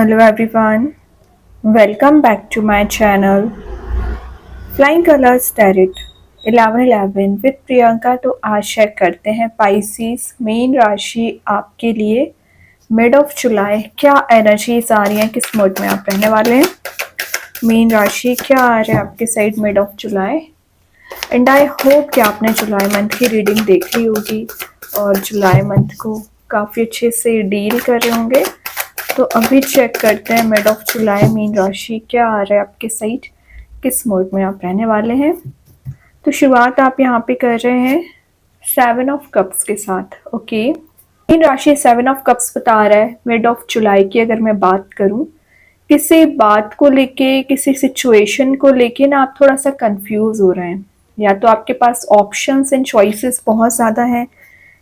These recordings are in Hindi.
Hello everyone, welcome back to my channel Flying Colors Tarot 1111 with Priyanka. तो आज शेयर करते हैं पाइसिस मेन राशि आपके लिए मिड ऑफ जुलाई क्या एनर्जीज आ रही हैं, किस मोड में आप रहने वाले हैं। मेन राशि क्या आ रहा है आपके side mid of July. And I hope कि आपने जुलाई मंथ की रीडिंग देख ली होगी और जुलाई मंथ को काफ़ी अच्छे से डील कर रहे होंगे। तो अभी चेक करते हैं मिड ऑफ जुलाई मीन राशि क्या आ रहा है आपके साइड, किस मोड में आप रहने वाले हैं। तो शुरुआत आप यहाँ पे कर रहे हैं 7 ऑफ कप्स के साथ। ओके, मीन राशि 7 ऑफ कप्स बता रहा है मिड ऑफ जुलाई की। अगर मैं बात करूँ किसी बात को लेके, किसी सिचुएशन को लेके ना आप थोड़ा सा कंफ्यूज हो रहे हैं, या तो आपके पास ऑप्शंस एंड चॉइसेस बहुत ज़्यादा हैं,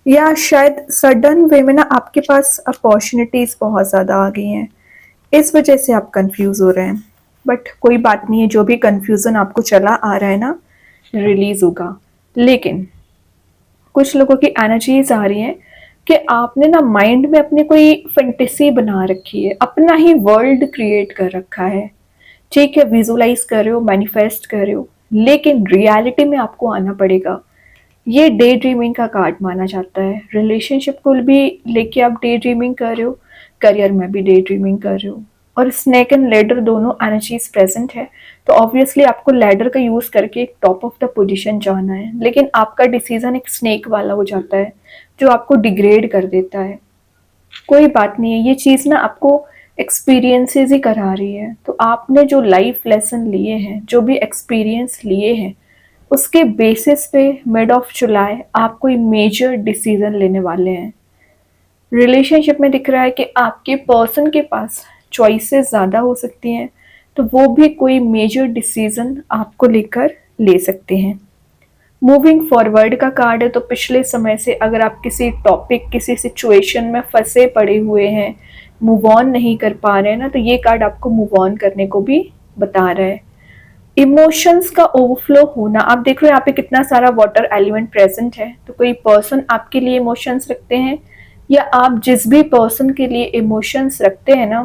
या शायद सडन वे में ना आपके पास अपॉर्चुनिटीज़ बहुत ज़्यादा आ गई हैं, इस वजह से आप कंफ्यूज हो रहे हैं। बट कोई बात नहीं है, जो भी कंफ्यूजन आपको चला आ रहा है ना रिलीज होगा। लेकिन कुछ लोगों की एनर्जीज आ रही हैं कि आपने ना माइंड में अपनी कोई फैंटेसी बना रखी है, अपना ही वर्ल्ड क्रिएट कर रखा है। ठीक है, विजुलाइज कर रहे हो, मैनिफेस्ट कर रहे हो, लेकिन रियलिटी में आपको आना पड़ेगा। ये डे ड्रीमिंग का कार्ड माना जाता है। रिलेशनशिप को भी लेके आप डे ड्रीमिंग कर रहे हो, करियर में भी डे ड्रीमिंग कर रहे हो, और स्नेक एंड लेडर दोनों एनर्जीज प्रेजेंट है। तो ऑब्वियसली आपको लेडर का यूज करके एक टॉप ऑफ द पोजीशन जाना है, लेकिन आपका डिसीजन एक स्नेक वाला हो जाता है जो आपको डिग्रेड कर देता है। कोई बात नहीं है, ये चीज़ ना आपको एक्सपीरियंसेस ही करा रही है। तो आपने जो लाइफ लेसन लिए हैं, जो भी एक्सपीरियंस लिए हैं, उसके बेसिस पे मिड ऑफ जुलाई आप कोई मेजर डिसीजन लेने वाले हैं। रिलेशनशिप में दिख रहा है कि आपके पर्सन के पास चॉइसेस ज़्यादा हो सकती हैं, तो वो भी कोई मेजर डिसीजन आपको लेकर ले सकते हैं। मूविंग फॉरवर्ड का कार्ड है, तो पिछले समय से अगर आप किसी टॉपिक, किसी सिचुएशन में फंसे पड़े हुए हैं, मूव ऑन नहीं कर पा रहे हैं ना, तो ये कार्ड आपको मूव ऑन करने को भी बता रहा है। इमोशंस का ओवरफ्लो होना, आप देख रहे हो यहाँ पे कितना सारा वाटर एलिमेंट प्रेजेंट है। तो कोई पर्सन आपके लिए इमोशंस रखते हैं, या आप जिस भी पर्सन के लिए इमोशंस रखते हैं ना,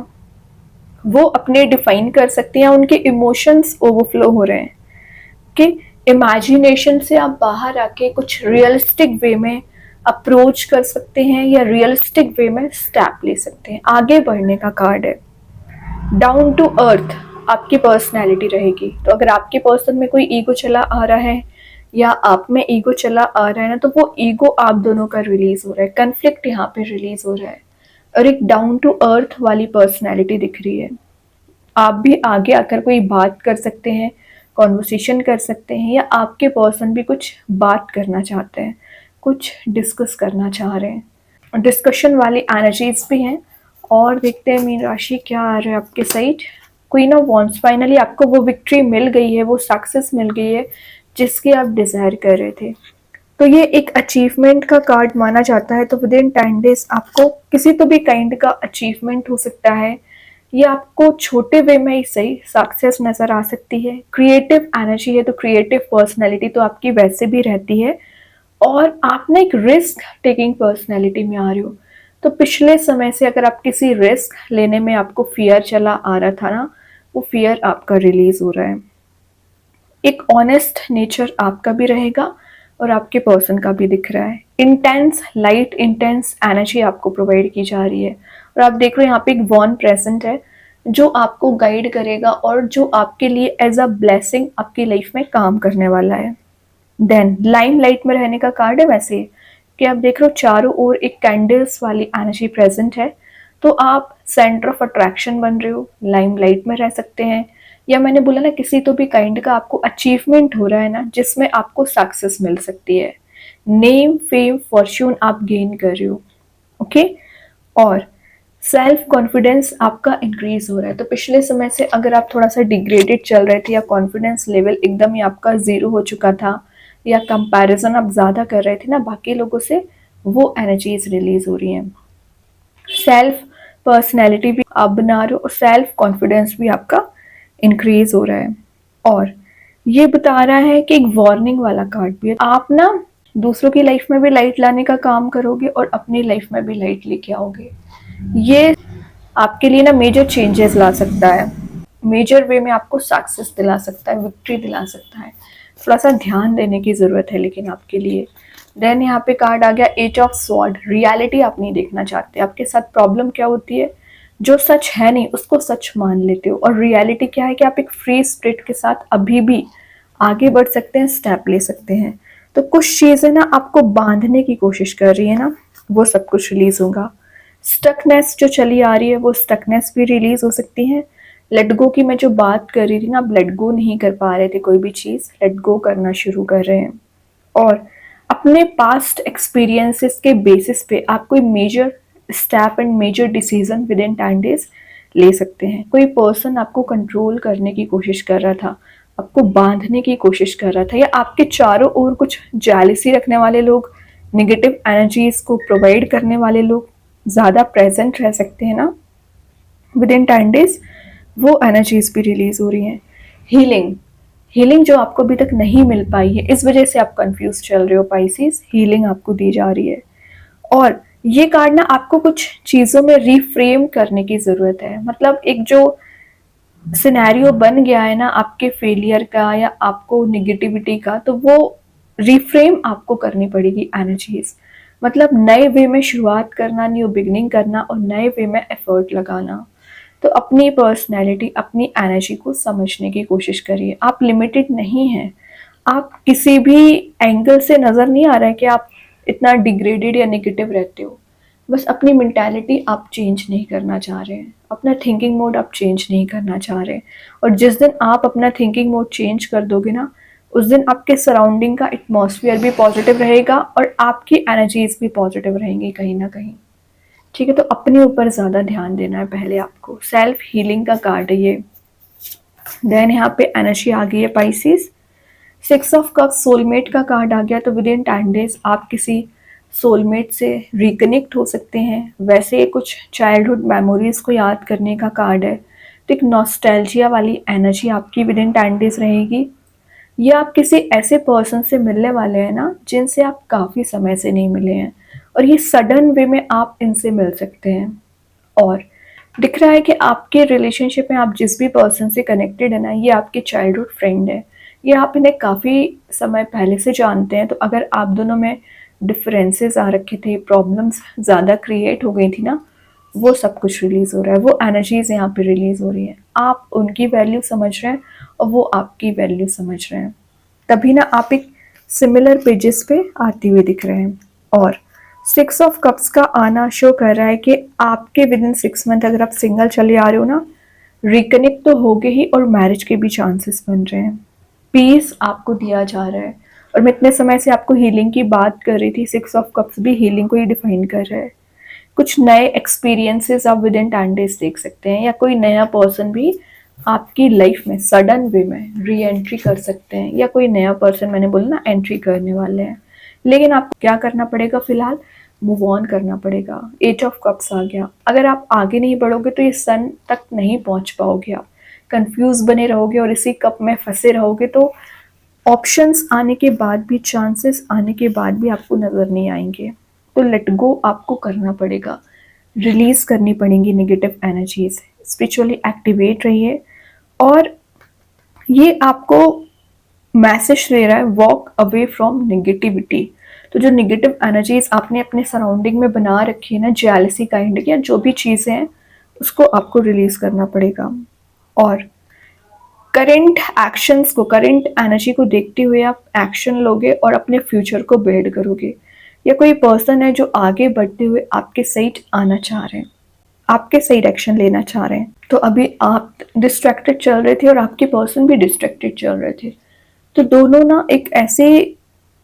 वो अपने डिफाइन कर सकते हैं, उनके इमोशंस ओवरफ्लो हो रहे हैं कि इमेजिनेशन से आप बाहर आके कुछ रियलिस्टिक वे में अप्रोच कर सकते हैं, या रियलिस्टिक वे में स्टेप ले सकते हैं। आगे बढ़ने का कार्ड है। डाउन टू अर्थ आपकी पर्सनैलिटी रहेगी। तो अगर आपके पर्सन में कोई ईगो चला आ रहा है, या आप में ईगो चला आ रहा है ना, तो वो ईगो आप दोनों का रिलीज हो रहा है, कन्फ्लिक्ट यहाँ पे रिलीज हो रहा है, और एक डाउन टू अर्थ वाली पर्सनैलिटी दिख रही है। आप भी आगे आकर कोई बात कर सकते हैं, कॉन्वर्सेशन कर सकते हैं, या आपके पर्सन भी कुछ बात करना चाहते हैं, कुछ डिस्कस करना चाह रहे हैं। डिस्कशन वाली एनर्जीज भी हैं। और देखते हैं मीन राशि क्या आ रहा है आपके side. Queen of wands, finally आपको वो विक्ट्री मिल गई है, वो सक्सेस मिल गई है जिसकी आप डिज़ायर कर रहे थे। तो ये एक अचीवमेंट का कार्ड माना जाता है। तो विद इन 10 डेज आपको किसी तो भी काइंड का अचीवमेंट हो सकता है, ये आपको छोटे वे में ही सही सक्सेस नज़र आ सकती है। क्रिएटिव एनर्जी है, तो क्रिएटिव पर्सनैलिटी तो आपकी वैसे भी रहती है, और आप ना एक रिस्क टेकिंग पर्सनैलिटी में आ रहे हो। तो पिछले समय से अगर आप किसी रिस्क लेने में आपको फियर चला आ रहा था ना, वो फियर आपका रिलीज हो रहा है। एक ऑनेस्ट नेचर आपका भी रहेगा और आपके पर्सन का भी दिख रहा है। इंटेंस लाइट, इंटेंस एनर्जी आपको प्रोवाइड की जा रही है। और आप देख रहे हो यहाँ पे एक वॉन प्रेजेंट है जो आपको गाइड करेगा, और जो आपके लिए एज अ ब्लेसिंग आपकी लाइफ में काम करने वाला है। देन लाइम लाइट में रहने का कार्ड है वैसे, कि आप देख रहे हो चारों ओर एक कैंडल्स वाली एनर्जी प्रेजेंट है। तो आप सेंटर ऑफ अट्रैक्शन बन रहे हो, लाइम लाइट में रह सकते हैं, या मैंने बोला ना किसी तो भी काइंड का आपको अचीवमेंट हो रहा है ना, जिसमें आपको सक्सेस मिल सकती है। नेम, फेम, फॉर्च्यून आप गेन कर रहे हो। ओके, और सेल्फ कॉन्फिडेंस आपका इंक्रीज हो रहा है। तो पिछले समय से अगर आप थोड़ा सा डिग्रेडेड चल रहे थे, या कॉन्फिडेंस लेवल एकदम ही आपका जीरो हो चुका था, या कंपैरिजन आप ज़्यादा कर रहे थे ना बाकी लोगों से, वो एनर्जीज रिलीज हो रही हैं। सेल्फ पर्सनैलिटी भी आप बना रहे हो, और सेल्फ कॉन्फिडेंस भी आपका इंक्रीज हो रहा है। और ये बता रहा है कि एक वार्निंग वाला कार्ड भी है। आप ना दूसरों की लाइफ में भी लाइट लाने का काम करोगे, और अपनी लाइफ में भी लाइट लेके आओगे। ये आपके लिए ना मेजर चेंजेस ला सकता है, मेजर वे में आपको सक्सेस दिला सकता है, विक्ट्री दिला सकता है। थोड़ा सा ध्यान देने की ज़रूरत है लेकिन आपके लिए। देन यहाँ पे कार्ड आ गया एट ऑफ स्वॉर्ड। रियलिटी आप नहीं देखना चाहते। आपके साथ प्रॉब्लम क्या होती है, जो सच है नहीं उसको सच मान लेते हो, और रियलिटी क्या है कि आप एक फ्री स्पिरिट के साथ अभी भी आगे बढ़ सकते हैं, स्टेप ले सकते हैं। तो कुछ चीज़ें ना आपको बांधने की कोशिश कर रही है ना, वो सब कुछ रिलीज होगा। स्टकनेस जो चली आ रही है वो स्टकनेस भी रिलीज हो सकती है। लेट गो की मैं जो बात कर रही थी ना, आप लेट गो नहीं कर पा रहे थे कोई भी चीज़, लेट गो करना शुरू कर रहे हैं। और अपने पास्ट एक्सपीरियंसेस के बेसिस पे आप कोई major step and major decision within 10 days ले सकते हैं। कोई पर्सन आपको कंट्रोल करने की कोशिश कर रहा था, आपको बांधने की कोशिश कर रहा था, या आपके चारों ओर कुछ जेलिसी रखने वाले लोग, नेगेटिव एनर्जीज को प्रोवाइड करने वाले लोग ज़्यादा प्रेजेंट रह सकते हैं ना विद इन 10 डेज, वो एनर्जीज भी रिलीज हो रही हैं। हीलिंग, हीलिंग जो आपको अभी तक नहीं मिल पाई है, इस वजह से आप कंफ्यूज चल रहे हो पाइसिस, हीलिंग आपको दी जा रही है। और ये कार्ड ना आपको कुछ चीज़ों में रिफ्रेम करने की ज़रूरत है। मतलब एक जो सिनेरियो बन गया है ना आपके फेलियर का या आपको निगेटिविटी का, तो वो रिफ्रेम आपको करनी पड़ेगी एनर्जीज। मतलब नए वे में शुरुआत करना, न्यू बिगनिंग करना और नए वे में एफर्ट लगाना। तो अपनी पर्सनैलिटी, अपनी एनर्जी को समझने की कोशिश करिए। आप लिमिटेड नहीं हैं। आप किसी भी एंगल से नज़र नहीं आ रहा है कि आप इतना डिग्रेडेड या नेगेटिव रहते हो। बस अपनी मेंटालिटी आप चेंज नहीं करना चाह रहे हैं, अपना थिंकिंग मोड आप चेंज नहीं करना चाह रहे हैं। और जिस दिन आप अपना थिंकिंग मोड चेंज कर दोगे ना, उस दिन आपके सराउंडिंग का एटमॉस्फेयर भी पॉजिटिव रहेगा और आपकी एनर्जीज भी पॉजिटिव रहेंगी कहीं ना कहीं। ठीक है, तो अपने ऊपर ज़्यादा ध्यान देना है पहले आपको। सेल्फ हीलिंग का कार्ड है ये। देन यहाँ पे एनर्जी आ गई है पाइसिस, 6 ऑफ कप्स, सोलमेट का कार्ड आ गया। तो विद इन 10 डेज आप किसी सोलमेट से रिकनेक्ट हो सकते हैं। वैसे कुछ चाइल्डहुड मेमोरीज को याद करने का कार्ड है। तो एक नॉस्टैल्जिया वाली एनर्जी आपकी विद इन 10 डेज रहेगी। या आप किसी ऐसे पर्सन से मिलने वाले हैं ना जिनसे आप काफ़ी समय से नहीं मिले हैं, और ये सडन वे में आप इनसे मिल सकते हैं। और दिख रहा है कि आपके रिलेशनशिप में आप जिस भी पर्सन से कनेक्टेड है ना, ये आपके चाइल्डहुड फ्रेंड है। ये आप इन्हें काफ़ी समय पहले से जानते हैं। तो अगर आप दोनों में डिफरेंसेस आ रखे थे, प्रॉब्लम्स ज़्यादा क्रिएट हो गई थी ना, वो सब कुछ रिलीज़ हो रहा है। वो एनर्जीज यहाँ पे रिलीज़ हो रही हैं। आप उनकी वैल्यू समझ रहे हैं और वो आपकी वैल्यू समझ रहे हैं। तभी ना आप एक सिमिलर पेजेस पे आते हुए दिख रहे हैं। और 6 ऑफ कप्स का आना शो कर रहा है कि आपके विद इन 6 मंथ अगर आप सिंगल चले आ रहे हो ना, रिकनेक्ट तो होगे ही और मैरिज के भी चांसेस बन रहे हैं। पीस आपको दिया जा रहा है। और मैं इतने समय से आपको हीलिंग की बात कर रही थी, 6 ऑफ कप्स भी हीलिंग को ही डिफाइन कर रहा है। कुछ नए एक्सपीरियंसेस आप विद इन 10 डेज देख सकते हैं, या कोई नया पर्सन भी आपकी लाइफ में सडन वे में री एंट्री कर सकते हैं, या कोई नया पर्सन, मैंने बोला ना, एंट्री करने वाले हैं। लेकिन आपको क्या करना पड़ेगा, फिलहाल मूव ऑन करना पड़ेगा। 8 ऑफ कप्स आ गया। अगर आप आगे नहीं बढ़ोगे तो ये सन तक नहीं पहुंच पाओगे। आप कंफ्यूज बने रहोगे और इसी कप में फंसे रहोगे, तो ऑप्शंस आने के बाद भी, चांसेस आने के बाद भी आपको नज़र नहीं आएंगे। तो लेट गो आपको करना पड़ेगा, रिलीज करनी पड़ेंगी नेगेटिव एनर्जीज। स्पिरिचुअली एक्टिवेट रहिए। और ये आपको मैसेज दे रहा है, वॉक अवे फ्रॉम नेगेटिविटी। तो जो नेगेटिव एनर्जीज आपने अपने सराउंडिंग में बना रखी है ना, जेलसी काइंड या जो भी चीज़ें हैं, उसको आपको रिलीज करना पड़ेगा। और करंट एक्शंस को, करंट एनर्जी को देखते हुए आप एक्शन लोगे और अपने फ्यूचर को बिल्ड करोगे। या कोई पर्सन है जो आगे बढ़ते हुए आपके साइड आना चाह रहे हैं, आपके सही डायरेक्शन लेना चाह रहे हैं। तो अभी आप डिस्ट्रैक्टेड चल रहे थे और आपके पर्सन भी डिस्ट्रैक्टेड चल रहे थे। तो दोनों ना एक ऐसे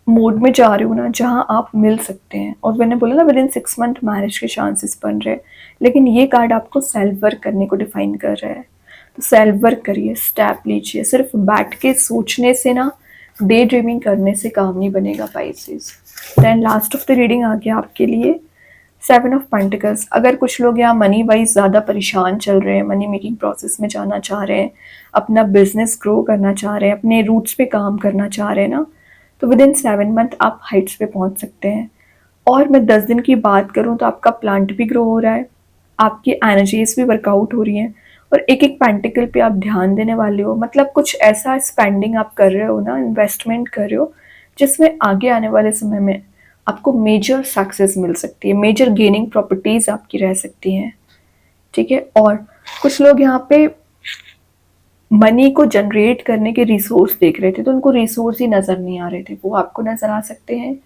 मोड में जा रहे हो ना जहां आप मिल सकते हैं। और मैंने बोला ना विद इन 6 मंथ मैरिज के चांसेस बन रहे हैं। लेकिन ये कार्ड आपको सेल्फ वर्क करने को डिफाइन कर रहा है। तो सेल्फ वर्क करिए, स्टेप लीजिए। सिर्फ बैठ के सोचने से ना, डे ड्रीमिंग करने से काम नहीं बनेगा pieces. Then last of the reading आ गया आपके लिए 7 ऑफ पेंटिकल्स। अगर कुछ लोग यहाँ मनी वाइज ज़्यादा परेशान चल रहे हैं, मनी मेकिंग प्रोसेस में जाना चाह रहे हैं, अपना बिजनेस ग्रो करना चाह रहे हैं, अपने रूट्स पे काम करना चाह रहे हैं ना, तो विद इन 7 मंथ आप हाइट्स पे पहुंच सकते हैं। और मैं 10 दिन की बात करूं तो आपका प्लांट भी ग्रो हो रहा है, आपकी एनर्जीज भी वर्कआउट हो रही हैं और एक एक पेंटिकल पे आप ध्यान देने वाले हो। मतलब कुछ ऐसा स्पेंडिंग आप कर रहे हो ना, इन्वेस्टमेंट कर रहे हो, जिसमें आगे आने वाले समय में आपको मेजर सक्सेस मिल सकती है, मेजर गेनिंग प्रॉपर्टीज आपकी रह सकती हैं। ठीक है। और कुछ लोग यहाँ पे मनी को जनरेट करने के रिसोर्स देख रहे थे, तो उनको रिसोर्स ही नज़र नहीं आ रहे थे, वो आपको नज़र आ सकते हैं।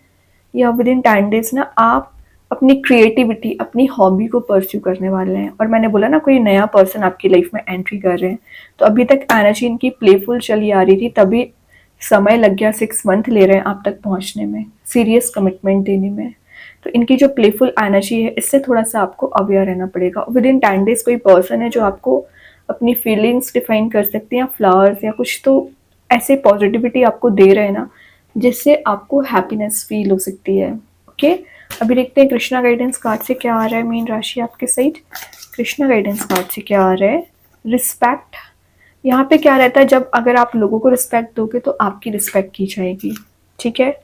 या विद इन 10 डेज ना आप अपनी क्रिएटिविटी, अपनी हॉबी को परस्यू करने वाले हैं। और मैंने बोला ना, कोई नया पर्सन आपकी लाइफ में एंट्री कर रहे हैं, तो अभी तक एनर्जी इनकी प्लेफुल चली आ रही थी, तभी समय लग गया, 6 मंथ ले रहे हैं आप तक पहुंचने में, सीरियस कमिटमेंट देने में। तो इनकी जो प्लेफुल एनर्जी है, इससे थोड़ा सा आपको अवेयर रहना पड़ेगा। विद इन 10 डेज कोई पर्सन है जो आपको अपनी फीलिंग्स डिफाइन कर सकते हैं, या फ्लावर्स या कुछ तो ऐसे पॉजिटिविटी आपको दे रहे हैं ना, जिससे आपको हैप्पीनेस फील हो सकती है। ओके, अभी देखते हैं कृष्णा गाइडेंस कार्ड से क्या आ रहा है मीन राशि आपके साइड। कृष्णा गाइडेंस कार्ड से क्या आ रहा है? रिस्पेक्ट। यहाँ पे क्या रहता है, जब अगर आप लोगों को रिस्पेक्ट दोगे तो आपकी रिस्पेक्ट की जाएगी। ठीक है।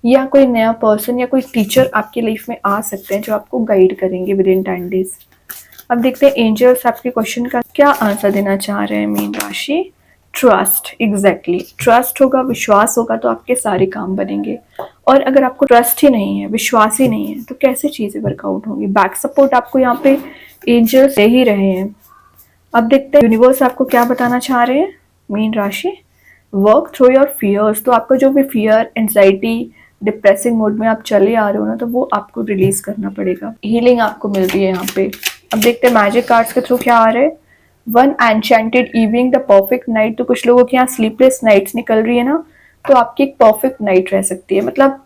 या कोई नया पर्सन या कोई टीचर आपकी लाइफ में आ सकते हैं जो आपको गाइड करेंगे विद इन 10 डेज। अब देखते हैं एंजल्स आपके क्वेश्चन का क्या आंसर देना चाह रहे हैं मीन राशि। ट्रस्ट, एग्जैक्टली ट्रस्ट होगा, विश्वास होगा तो आपके सारे काम बनेंगे। और अगर आपको ट्रस्ट ही नहीं है, विश्वास ही नहीं है, तो कैसे चीजें वर्कआउट होंगी। बैक सपोर्ट आपको यहाँ पे एंजल्स दे ही रहे हैं। अब देखते हैं यूनिवर्स आपको क्या बताना चाह रहे हैं मीन राशि। वर्क थ्रू योर फियर्स, तो आपका जो भी फियर, एंजाइटी, डिप्रेसिंग मोड में आप चले आ रहे हो ना, तो वो आपको रिलीज करना पड़ेगा। हीलिंग आपको मिल रही है यहाँ पे। अब देखते हैं मैजिक कार्ड्स के थ्रू क्या आ रहे हैं। One enchanted evening, the perfect night, तो कुछ लोगों के यहाँ स्लीपलेस नाइट्स निकल रही है ना, तो आपकी एक परफेक्ट नाइट रह सकती है। मतलब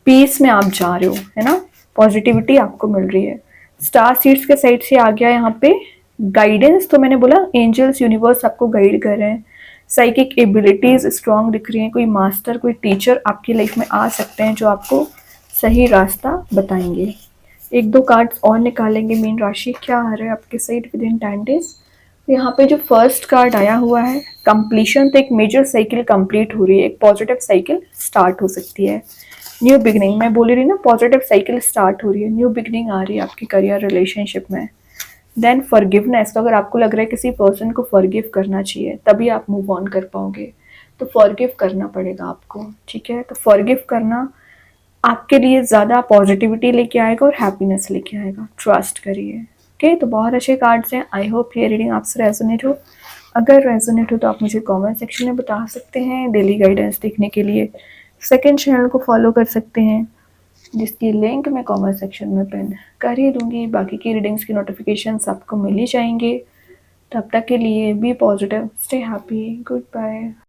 पीस में आप जा रहे हो, है ना, पॉजिटिविटी आपको मिल रही है। स्टार सीड्स के साइड से आ गया यहाँ पे गाइडेंस, तो मैंने बोला एंजल्स, यूनिवर्स आपको गाइड कर रहे हैं। साइकिक एबिलिटीज स्ट्रांग दिख रही हैं, कोई मास्टर, कोई टीचर आपकी लाइफ में आ सकते हैं जो आपको सही रास्ता बताएंगे। एक दो कार्ड्स और निकालेंगे मीन राशि, क्या आ रहा है आपके साइड विद इन 10 डेज। तो यहाँ पे जो फर्स्ट कार्ड आया हुआ है कंप्लीशन, तो एक मेजर साइकिल कंप्लीट हो रही है, एक पॉजिटिव साइकिल स्टार्ट हो सकती है। न्यू बिगनिंग, मैं बोल रही ना, पॉजिटिव साइकिल स्टार्ट हो रही है, न्यू बिगनिंग आ रही है आपकी करियर, रिलेशनशिप में। देन फॉरगिवनेस, तो अगर आपको लग रहा है किसी पर्सन को फॉरगिव करना चाहिए तभी आप मूव ऑन कर पाओगे, तो फॉरगिव करना पड़ेगा आपको। ठीक है। तो फॉरगिव करना आपके लिए ज़्यादा पॉजिटिविटी लेके आएगा और हैप्पीनेस लेके आएगा, ट्रस्ट करिए। ओके, तो बहुत अच्छे कार्ड्स हैं। आई होप ये रीडिंग आपसे रेजोनेट हो। अगर रेजोनेट हो तो आप मुझे कमेंट सेक्शन में बता सकते हैं। डेली गाइडेंस देखने के लिए सेकंड चैनल को फॉलो कर सकते हैं, जिसकी लिंक मैं कमेंट सेक्शन में पिन कर ही दूंगी। बाकी की रीडिंग्स की नोटिफिकेशंस आपको मिल ही जाएंगे। तब तक के लिए be positive, stay happy, good bye.